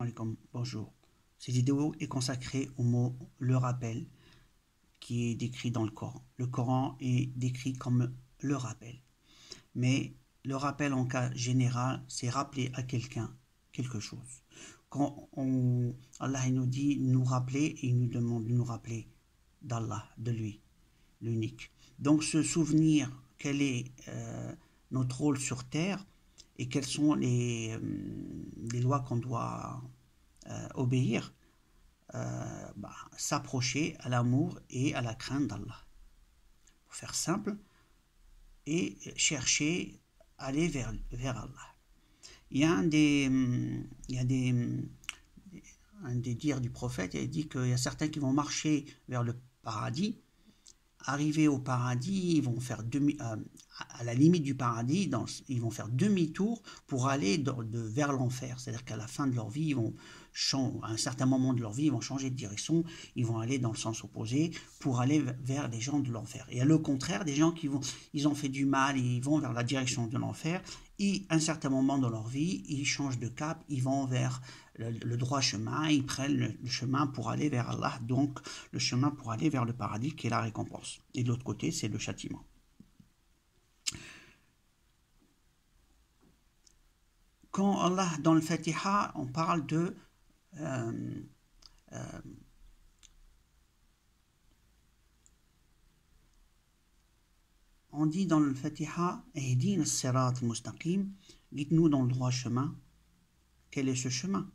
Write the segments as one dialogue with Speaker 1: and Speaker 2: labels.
Speaker 1: Alaikum, bonjour. Cette vidéo est consacrée au mot le rappel qui est décrit dans le Coran. Le Coran est décrit comme le rappel. Mais le rappel en cas général, c'est rappeler à quelqu'un quelque chose. Allah nous dit nous rappeler, il nous demande de nous rappeler d'Allah, de lui, l'unique. Donc se souvenir quel est notre rôle sur terre et quelles sont les lois qu'on doit obéir, s'approcher à l'amour et à la crainte d'Allah. Pour faire simple, et chercher à aller vers Allah. Il y a un des dires du prophète, il dit qu'il y a certains qui vont marcher vers le paradis. Arrivés au paradis, ils vont faire à la limite du paradis, ils vont faire demi-tour pour aller vers l'enfer. C'est-à-dire qu'à la fin de leur vie, à un certain moment de leur vie, ils vont changer de direction, ils vont aller dans le sens opposé pour aller vers les gens de l'enfer. Et à le contraire, des gens ils ont fait du mal, ils vont vers la direction de l'enfer, et à un certain moment dans leur vie, ils changent de cap, ils vont vers le droit chemin, ils prennent le chemin pour aller vers Allah, donc le chemin pour aller vers le paradis qui est la récompense. Et de l'autre côté, c'est le châtiment. Quand Allah, dans le Fatiha, on parle de on dit dans le Fatiha, Ihdina as-sirat al-mustaqim, guide-nous dans le droit chemin. Quel est ce chemin?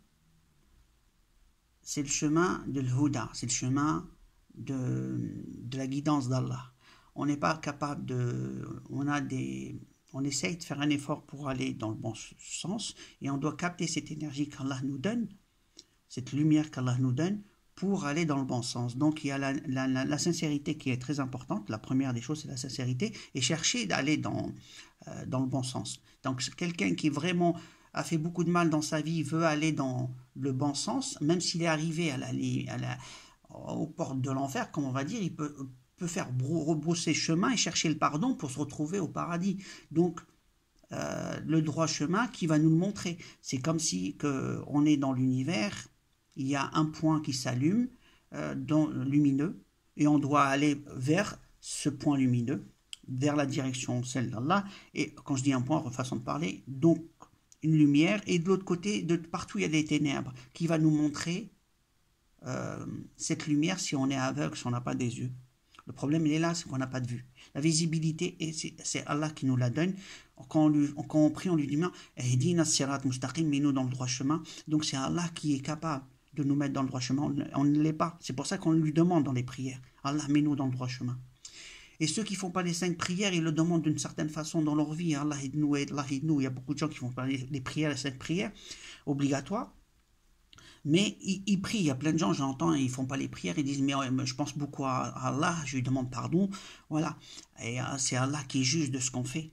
Speaker 1: C'est le chemin de l'huda, c'est le chemin de la guidance d'Allah. On n'est pas capable on essaye de faire un effort pour aller dans le bon sens et on doit capter cette énergie qu'Allah nous donne, cette lumière qu'Allah nous donne pour aller dans le bon sens. Donc il y a la sincérité qui est très importante. La première des choses, c'est la sincérité et chercher d'aller dans le bon sens. Donc quelqu'un qui vraiment a fait beaucoup de mal dans sa vie, veut aller dans le bon sens, même s'il est arrivé aux portes de l'enfer, comme on va dire, il peut faire rebrousser chemin et chercher le pardon pour se retrouver au paradis. Donc, le droit chemin qui va nous le montrer. C'est comme si on est dans l'univers, il y a un point qui s'allume, lumineux, et on doit aller vers ce point lumineux, vers la direction, celle d'Allah. Et quand je dis un point, façon de parler, donc une lumière, et de l'autre côté, de partout il y a des ténèbres, qui va nous montrer cette lumière si on est aveugle, si on n'a pas des yeux. Le problème, il est là, c'est qu'on n'a pas de vue. La visibilité, c'est Allah qui nous la donne. Quand on prie, on lui dit « Ihdina as-sirat mustaqim » mets-nous dans le droit chemin. Donc c'est Allah qui est capable de nous mettre dans le droit chemin. On ne l'est pas. C'est pour ça qu'on lui demande dans les prières « Allah, mets-nous dans le droit chemin ». Et ceux qui ne font pas les 5 prières, ils le demandent d'une certaine façon dans leur vie. Allah aide-nous, Allah aide-nous. Il y a beaucoup de gens qui font pas les prières, les 5 prières obligatoires. Mais ils prient, il y a plein de gens, j'entends, ils ne font pas les prières, ils disent mais je pense beaucoup à Allah, je lui demande pardon, voilà. Et c'est Allah qui est juge de ce qu'on fait.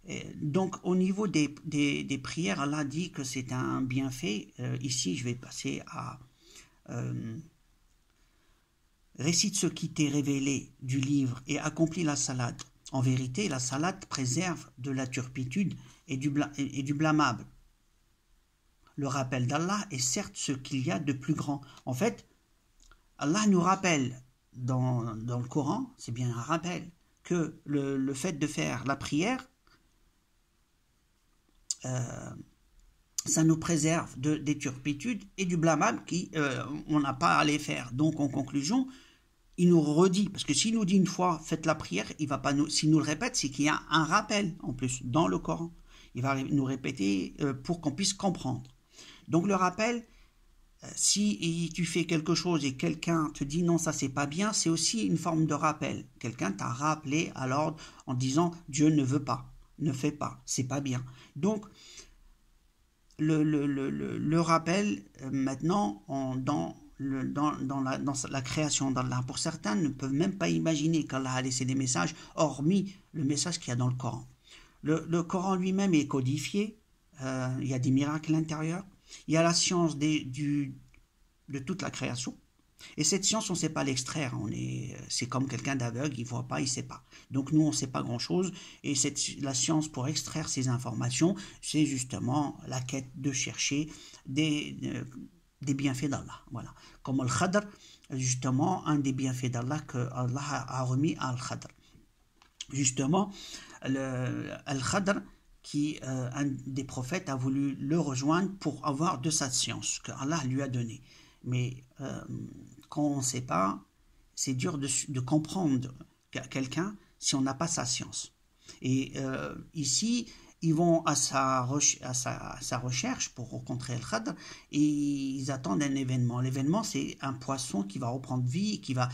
Speaker 1: Et donc au niveau des prières, Allah dit que c'est un bienfait. Ici, je vais passer à récite ce qui t'est révélé du livre et accomplis la salade. En vérité, la salade préserve de la turpitude et du blâmable. Le rappel d'Allah est certes ce qu'il y a de plus grand. En fait, Allah nous rappelle dans le Coran, c'est bien un rappel, que le fait de faire la prière, ça nous préserve des turpitudes et du blâmable on n'a pas à les faire. Donc en conclusion, il nous redit, parce que s'il nous dit une fois, faites la prière, il va pas s'il nous le répète, c'est qu'il y a un rappel en plus dans le Coran. Il va nous répéter pour qu'on puisse comprendre. Donc le rappel, si tu fais quelque chose et quelqu'un te dit non, ça c'est pas bien, c'est aussi une forme de rappel. Quelqu'un t'a rappelé à l'ordre en disant Dieu ne veut pas, ne fais pas, c'est pas bien. Donc le rappel maintenant dans la création d'Allah. Pour certains ne peuvent même pas imaginer qu'Allah a laissé des messages, hormis le message qu'il y a dans le Coran. Le Coran lui-même est codifié, il y a des miracles à l'intérieur. Il y a la science de toute la création. Et cette science, on ne sait pas l'extraire. C'est comme quelqu'un d'aveugle, il ne voit pas, il ne sait pas. Donc nous, on ne sait pas grand-chose. Et la science, pour extraire ces informations, c'est justement la quête de chercher des bienfaits d'Allah. Voilà. Comme Al-Khadr, justement, un des bienfaits d'Allah que Allah a remis à Al-Khadr. Justement, Al-Khadr, un des prophètes a voulu le rejoindre pour avoir de sa science que Allah lui a donnée. Mais quand on ne sait pas, c'est dur de comprendre quelqu'un si on n'a pas sa science. Et ici, ils vont à sa recherche pour rencontrer El Khadr et ils attendent un événement. L'événement, c'est un poisson qui va reprendre vie et qui va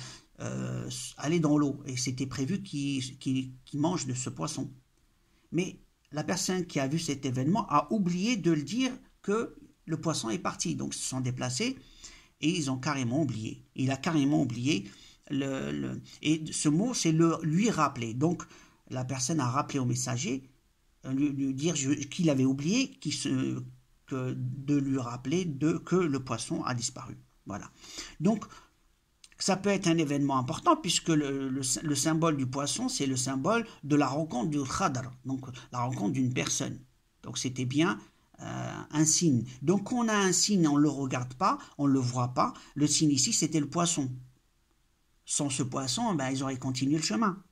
Speaker 1: aller dans l'eau. Et c'était prévu qu'il mange de ce poisson. Mais la personne qui a vu cet événement a oublié de le dire que le poisson est parti. Donc, ils se sont déplacés et ils ont carrément oublié. Il a carrément oublié et ce mot, c'est lui rappeler. Donc, la personne a rappelé au messager, lui dire qu'il avait oublié, de lui rappeler que le poisson a disparu. Voilà. Donc, ça peut être un événement important puisque le symbole du poisson, c'est le symbole de la rencontre du khadr, donc la rencontre d'une personne. Donc, c'était bien un signe. Donc, quand on a un signe, on ne le regarde pas, on ne le voit pas. Le signe ici, c'était le poisson. Sans ce poisson, ils auraient continué le chemin.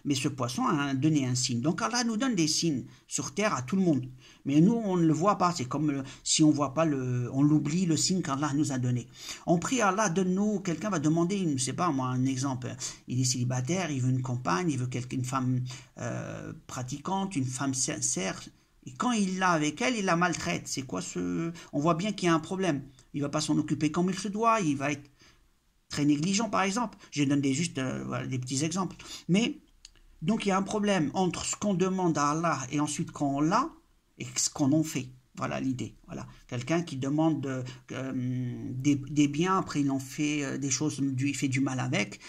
Speaker 1: Mais ce poisson a donné un signe. Donc Allah nous donne des signes sur terre à tout le monde. Mais nous, on ne le voit pas. C'est comme si on voit pas on l'oublie, le signe qu'Allah nous a donné. On prie Allah, donne-nous, quelqu'un va demander, je ne sais pas moi, un exemple. Il est célibataire, il veut une compagne, il veut une femme pratiquante, une femme sincère. Et quand il l'a avec elle, il la maltraite. C'est quoi On voit bien qu'il y a un problème. Il ne va pas s'en occuper comme il se doit, il va être très négligent par exemple. Je donne juste des petits exemples. Mais donc il y a un problème entre ce qu'on demande à Allah et ensuite quand on l'a et ce qu'on en fait. Voilà l'idée. Voilà. Quelqu'un qui demande des biens, après il en fait des choses, il fait du mal avec,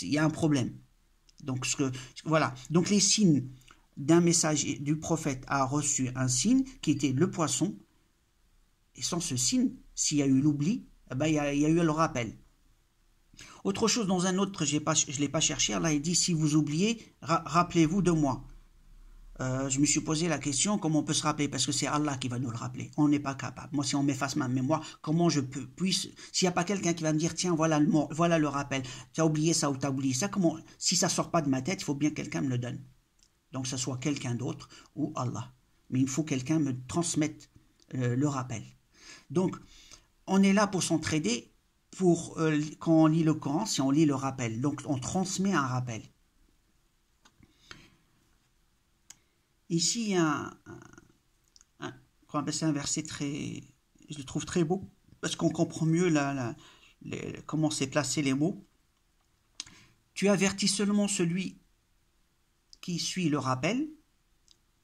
Speaker 1: il y a un problème. Donc voilà. Donc les signes d'un messager du prophète a reçu un signe qui était le poisson. Et sans ce signe, s'il y a eu l'oubli, il y a eu le rappel. Autre chose, dans un autre, je ne l'ai pas cherché, Allah il dit, si vous oubliez, rappelez-vous de moi. Je me suis posé la question, comment on peut se rappeler? Parce que c'est Allah qui va nous le rappeler. On n'est pas capable. Moi, si on m'efface ma mémoire, comment je puisse... S'il n'y a pas quelqu'un qui va me dire, tiens, voilà le rappel, tu as oublié ça ou tu as oublié ça, si ça ne sort pas de ma tête, il faut bien que quelqu'un me le donne. Donc, que ce soit quelqu'un d'autre ou Allah. Mais il faut que quelqu'un me transmette le rappel. Donc, on est là pour s'entraider. Quand on lit le Coran, si on lit le rappel. Donc, on transmet un rappel. Ici, il y a un verset je le trouve très beau, parce qu'on comprend mieux comment c'est placé les mots. Tu avertis seulement celui qui suit le rappel,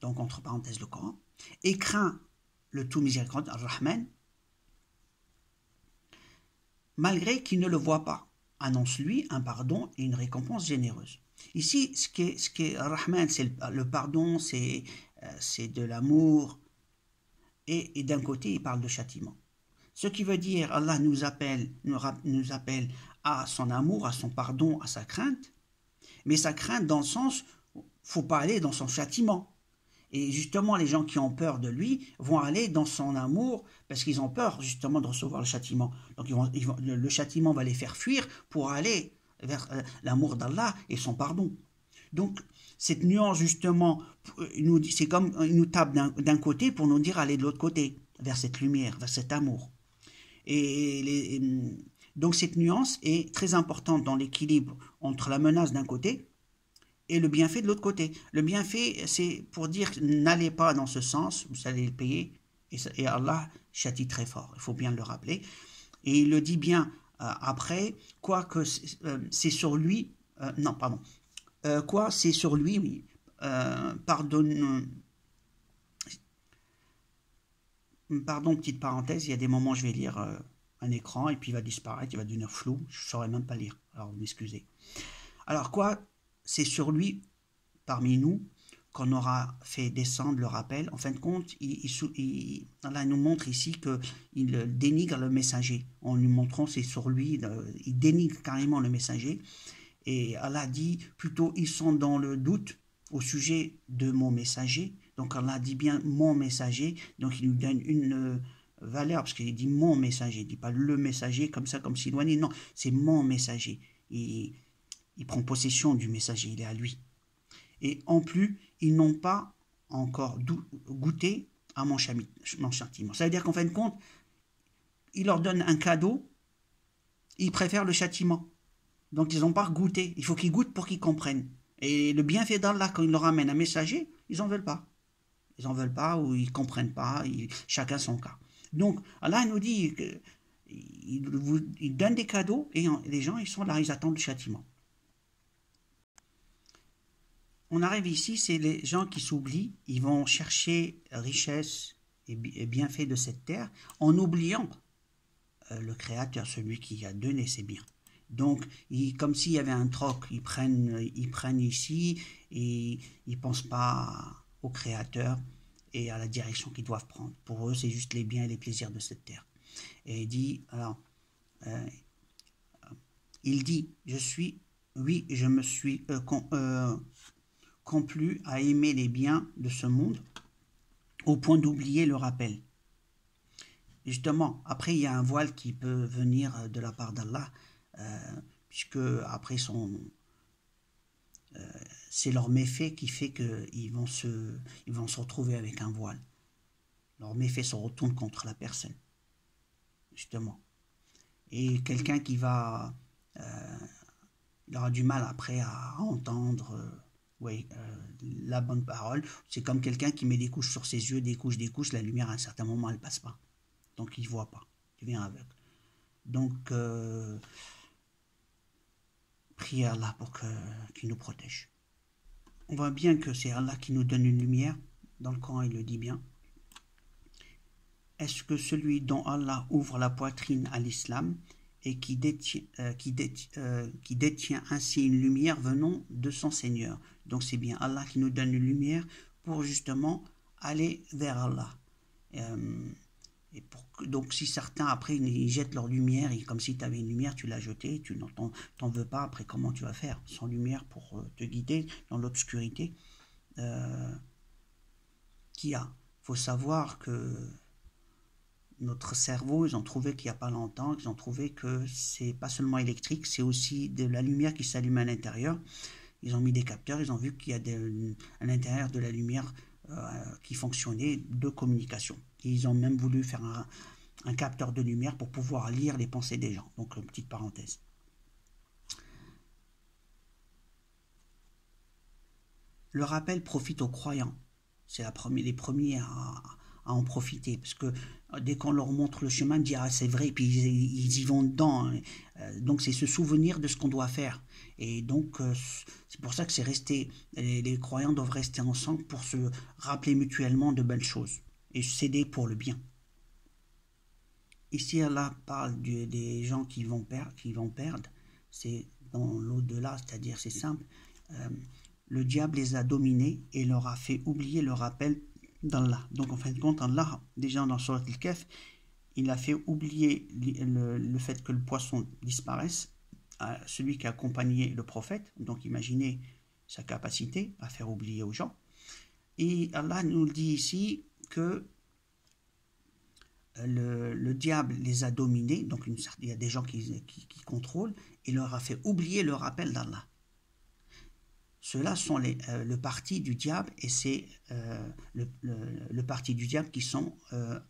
Speaker 1: donc entre parenthèses le Coran, et craint le tout miséricordieux, Ar-Rahman, malgré qu'il ne le voit pas. Annonce-lui un pardon et une récompense généreuse. Ici, ce qui est Rahman, c'est le pardon, c'est de l'amour, et d'un côté, il parle de châtiment. Ce qui veut dire, Allah nous appelle à son amour, à son pardon, à sa crainte, mais sa crainte dans le sens, il ne faut pas aller dans son châtiment. Et justement, les gens qui ont peur de lui vont aller dans son amour parce qu'ils ont peur justement de recevoir le châtiment. Donc le châtiment va les faire fuir pour aller vers l'amour d'Allah et son pardon. Donc cette nuance justement, c'est comme il nous tape d'un côté pour nous dire aller de l'autre côté, vers cette lumière, vers cet amour. Donc cette nuance est très importante dans l'équilibre entre la menace d'un côté et le bienfait de l'autre côté. Le bienfait, c'est pour dire n'allez pas dans ce sens, vous allez le payer, et Allah châtie très fort, il faut bien le rappeler. Et il le dit bien après, quoique c'est sur lui, c'est sur lui, oui, pardon, petite parenthèse, il y a des moments où je vais lire un écran et puis il va disparaître, il va devenir flou, je ne saurais même pas lire, alors vous m'excusez. Alors c'est sur lui, parmi nous, qu'on aura fait descendre le rappel, en fin de compte, Allah nous montre ici qu'il dénigre le messager. En lui montrant c'est sur lui, il dénigre carrément le messager. Et Allah dit plutôt, ils sont dans le doute au sujet de mon messager. Donc Allah dit bien mon messager, donc il nous donne une valeur, parce qu'il dit mon messager, il ne dit pas le messager comme ça, comme s'éloigné, non, c'est mon messager. Il prend possession du messager, il est à lui. Et en plus, ils n'ont pas encore goûté à mon châtiment. Ça veut dire qu'en fin de compte, il leur donne un cadeau, ils préfèrent le châtiment. Donc ils n'ont pas goûté, il faut qu'ils goûtent pour qu'ils comprennent. Et le bienfait d'Allah, quand il leur amène un messager, ils n'en veulent pas. Ils n'en veulent pas ou ils ne comprennent pas, chacun son cas. Donc Allah nous dit il donne des cadeaux et les gens ils sont là, ils attendent le châtiment. On arrive ici, c'est les gens qui s'oublient, ils vont chercher richesse et bienfait de cette terre en oubliant le Créateur, celui qui a donné ses biens. Donc, comme s'il y avait un troc, ils prennent ici et ils ne pensent pas au Créateur et à la direction qu'ils doivent prendre. Pour eux, c'est juste les biens et les plaisirs de cette terre. Et il dit, je me suis complu à aimer les biens de ce monde au point d'oublier le rappel. Justement, après, il y a un voile qui peut venir de la part d'Allah, puisque après c'est leur méfait qui fait qu'ils vont se retrouver avec un voile. Leur méfait se retourne contre la personne, justement. Et quelqu'un qui il aura du mal après à entendre la bonne parole. C'est comme quelqu'un qui met des couches sur ses yeux, des couches, la lumière à un certain moment elle passe pas. Donc il ne voit pas, il devient aveugle. Donc priez à Allah pour qu'il nous protège. On voit bien que c'est Allah qui nous donne une lumière. Dans le Coran, il le dit bien. Est-ce que celui dont Allah ouvre la poitrine à l'islam et qui détient ainsi une lumière venant de son Seigneur. Donc c'est bien Allah qui nous donne une lumière pour justement aller vers Allah. Donc si certains après ils jettent leur lumière, et comme si tu avais une lumière, tu l'as jetée, tu t'en veux pas, après comment tu vas faire sans lumière pour te guider dans l'obscurité qu'il y a. Il faut savoir que notre cerveau, ils ont trouvé qu'il n'y a pas longtemps, ils ont trouvé que c'est pas seulement électrique, c'est aussi de la lumière qui s'allume à l'intérieur. Ils ont mis des capteurs, ils ont vu qu'il y a à l'intérieur de la lumière qui fonctionnait de communication. Et ils ont même voulu faire un capteur de lumière pour pouvoir lire les pensées des gens. Donc, une petite parenthèse. Le rappel profite aux croyants. C'est les premiers à en profiter, parce que dès qu'on leur montre le chemin, ils disent ah, c'est vrai, puis ils y vont dedans. Donc c'est se souvenir de ce qu'on doit faire. Et donc c'est pour ça que c'est resté, les croyants doivent rester ensemble pour se rappeler mutuellement de belles choses et s'aider pour le bien. Ici Allah parle des gens qui vont perdre, c'est dans l'au-delà, c'est-à-dire c'est simple, le diable les a dominés et leur a fait oublier le rappel d'Allah. Donc en fin de compte, Allah, déjà dans Surat Al-Kahf, il a fait oublier le fait que le poisson disparaisse à celui qui a accompagné le prophète. Donc imaginez sa capacité à faire oublier aux gens. Et Allah nous le dit ici que le diable les a dominés, donc il y a des gens qui contrôlent, et leur a fait oublier le rappel d'Allah. Ceux-là sont le parti du diable, et c'est le parti du diable qui sont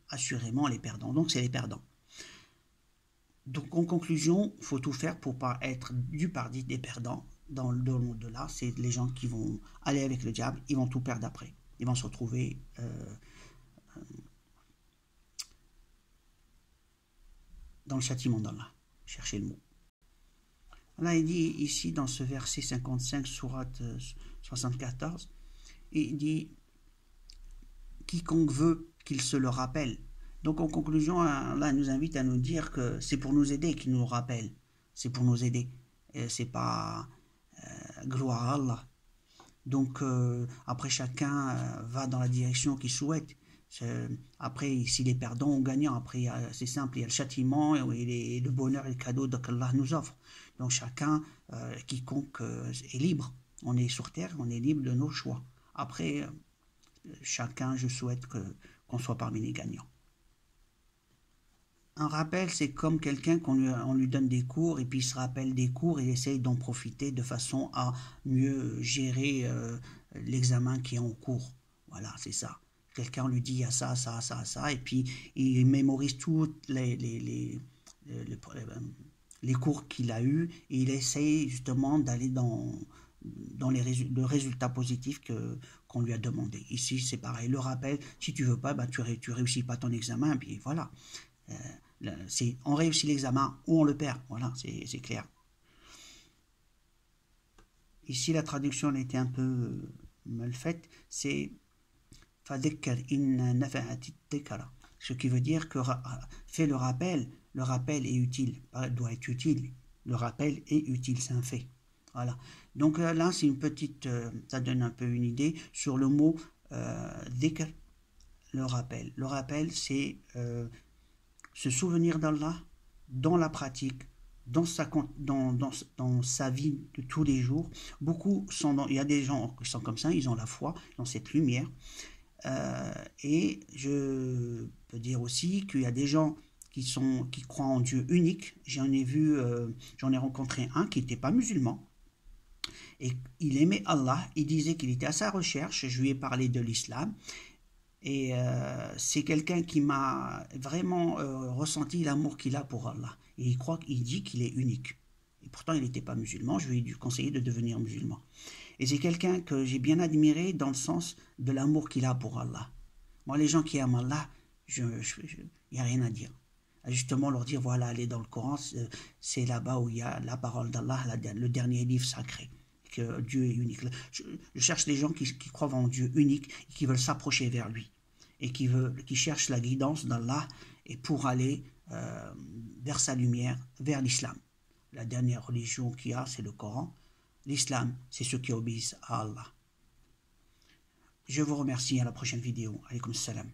Speaker 1: assurément les perdants. Donc c'est les perdants. Donc en conclusion, il faut tout faire pour ne pas être du parti des perdants dans le monde-là. C'est les gens qui vont aller avec le diable, ils vont tout perdre après. Ils vont se retrouver dans le châtiment d'Allah. Cherchez le mot. Allah il dit ici dans ce verset 55, sourate 74, il dit quiconque veut qu'il se le rappelle. Donc en conclusion, Allah nous invite à nous dire que c'est pour nous aider qu'il nous rappelle. C'est pour nous aider. C'est pas gloire à Allah. Donc, après, chacun va dans la direction qu'il souhaite. Après, s'il est perdant ou gagnant, après, c'est simple, il y a le châtiment et le bonheur et le cadeau qu'Allah nous offre. Donc, chacun, quiconque est libre. On est sur terre, on est libre de nos choix. Après, chacun, je souhaite qu'on soit parmi les gagnants. Un rappel, c'est comme quelqu'un on lui donne des cours et puis il se rappelle des cours et essaye d'en profiter de façon à mieux gérer l'examen qui est en cours. Voilà, c'est ça. Quelqu'un lui dit il y a ça, ça, ça, ça, et puis il mémorise tous les cours qu'il a eus et il essaye justement d'aller dans le résultat positif qu'on lui a demandé. Ici, c'est pareil. Le rappel, si tu veux pas, bah, tu réussis pas ton examen, et puis voilà. On réussit l'examen ou on le perd. Voilà, c'est clair. Ici, la traduction a été un peu mal faite. C'est ce qui veut dire que fais le rappel. Le rappel est utile, doit être utile. Le rappel est utile, c'est un fait. Voilà. Donc là, c'est une petite, ça donne un peu une idée sur le mot dhikr, le rappel. Le rappel, c'est se souvenir d'Allah dans la pratique, dans sa vie de tous les jours. Beaucoup il y a des gens qui sont comme ça, ils ont la foi, ils ont cette lumière. Et je peux dire aussi qu'il y a des gens qui croient en Dieu unique. J'en ai rencontré un qui n'était pas musulman. Et il aimait Allah, il disait qu'il était à sa recherche, je lui ai parlé de l'islam. Et c'est quelqu'un qui m'a vraiment ressenti l'amour qu'il a pour Allah. Et il dit qu'il est unique. Et pourtant, il n'était pas musulman. Je lui ai dû conseiller de devenir musulman. Et c'est quelqu'un que j'ai bien admiré dans le sens de l'amour qu'il a pour Allah. Moi, les gens qui aiment Allah, il n'y a rien à dire. Justement, leur dire, voilà, aller dans le Coran, c'est là-bas où il y a la parole d'Allah, le dernier livre sacré. Que Dieu est unique. Je cherche des gens qui croient en Dieu unique et qui veulent s'approcher vers lui et qui cherchent la guidance d'Allah et pour aller vers sa lumière, vers l'islam. La dernière religion qu'il y a, c'est le Coran. L'islam, c'est ceux qui obéissent à Allah. Je vous remercie, à la prochaine vidéo. Alaykoum salam.